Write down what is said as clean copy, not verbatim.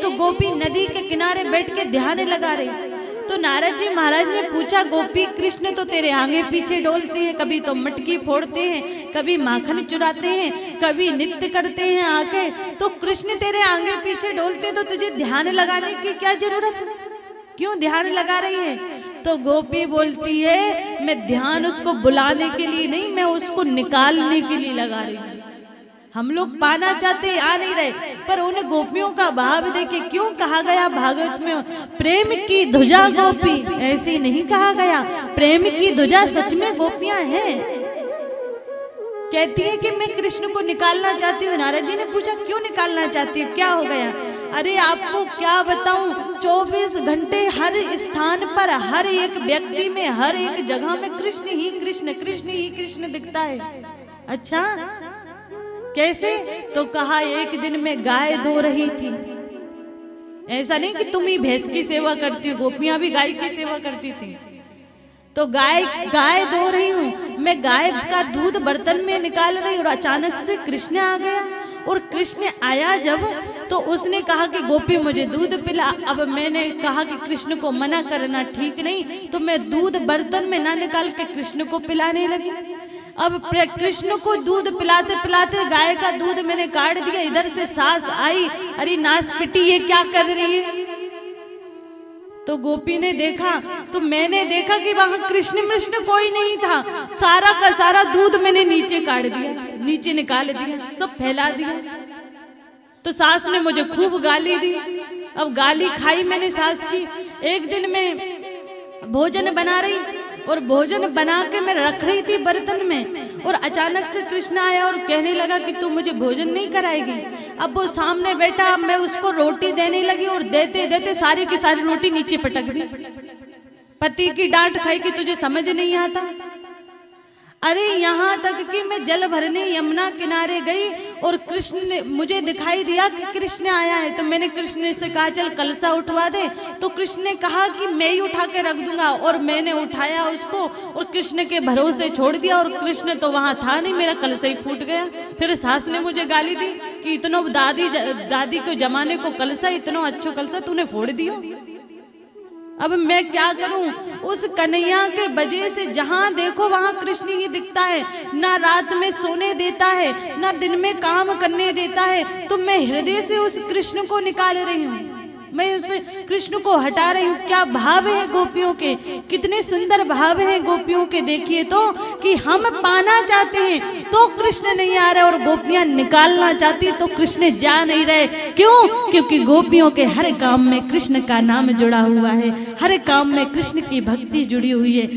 एक गोपी नदी के किनारे बैठ के ध्यान लगा रही। तो नारद जी महाराज ने पूछा, गोपी कृष्ण तो तेरे आगे पीछे डोलते हैं, कभी तो मटकी फोड़ते हैं, कभी माखन चुराते हैं, कभी नृत्य करते हैं आके, तो कृष्ण तेरे आगे पीछे डोलते तो तुझे ध्यान लगाने की क्या जरूरत है, क्यों ध्यान लगा रही है? तो गोपी बोलती है, मैं ध्यान उसको बुलाने के लिए नहीं, मैं उसको निकालने के लिए लगा रही हूँ। हम लोग पाना चाहते आ नहीं रहे, पर उन गोपियों का भाव देखे। क्यों कहा गया भागवत में, प्रेम की ध्वजा गोपी, ऐसे नहीं कहा गया, प्रेम की ध्वजा सच में गोपियां हैं। कहती है कि मैं कृष्ण को निकालना चाहती हूँ। नारद जी ने पूछा, क्यों निकालना चाहती हूँ, क्या हो गया? अरे आपको क्या बताऊं, 24 घंटे हर स्थान पर, हर एक व्यक्ति में, हर एक जगह में कृष्ण ही कृष्ण, कृष्ण ही कृष्ण दिखता है। अच्छा कैसे? तो कहा, एक दिन में गाय धो रही थी। ऐसा नहीं कि तुम ही भैंस की सेवा करती हो, गोपियां भी गाय की सेवा करती थी। तो गाय धो रही हूँ मैं, गाय का दूध बर्तन में निकाल रही, और अचानक से कृष्ण आ गया। और कृष्ण आया जब, तो उसने कहा कि गोपी मुझे दूध पिला। अब मैंने कहा कि कृष्ण को मना करना ठीक नहीं, तो मैं दूध बर्तन में ना निकाल के कृष्ण को पिलाने लगी। अब कृष्ण को दूध पिलाते पिलाते गाय का दूध मैंने काट दिया। इधर से सास आई, अरे नास पिटी, ये क्या कर रही है? तो गोपी ने देखा, तो मैंने देखा कि वहां कृष्ण कोई नहीं था। सारा का सारा दूध मैंने नीचे काट दिया, नीचे निकाल दिया, सब फैला दिया। तो सास ने मुझे खूब गाली दी। अब गाली खाई मैंने सास की। एक दिन मैं भोजन बना रही, और भोजन बना के मैं रख रही थी बर्तन में, और अचानक से कृष्ण आया और कहने लगा कि तू मुझे भोजन नहीं कराएगी। अब वो सामने बैठा, अब मैं उसको रोटी देने लगी, और देते देते सारी की सारी रोटी नीचे पटक दी। पति की डांट खाई कि तुझे समझ नहीं आता। अरे यहाँ तक कि मैं जल भरने यमुना किनारे गई, और कृष्ण ने मुझे दिखाई दिया कि कृष्ण आया है। तो मैंने कृष्ण से कहा, चल कलसा उठवा दे। तो कृष्ण ने कहा कि मैं ही उठा के रख दूंगा, और मैंने उठाया उसको और कृष्ण के भरोसे छोड़ दिया, और कृष्ण तो वहां था नहीं, मेरा कलसा ही फूट गया। फिर सास ने मुझे गाली दी कि इतना दादी के जमाने को कलसा, इतना अच्छा कलसा तूने फोड़ दियो। अब मैं क्या करूं? उस कन्हैया के वजह से जहां देखो वहां कृष्ण ही दिखता है। ना रात में सोने देता है, ना दिन में काम करने देता है। तो मैं हृदय से उस कृष्ण को निकाल रही हूँ, मैं उस कृष्ण को हटा रही हूँ। क्या भाव है गोपियों के, कितने सुंदर भाव है गोपियों के। देखिए तो कि हम पाना चाहते हैं तो कृष्ण नहीं आ रहे, और गोपियां निकालना चाहती तो कृष्ण जा नहीं रहे। क्यों? क्योंकि गोपियों के हर काम में कृष्ण का नाम जुड़ा हुआ है, हर काम में कृष्ण की भक्ति जुड़ी हुई है।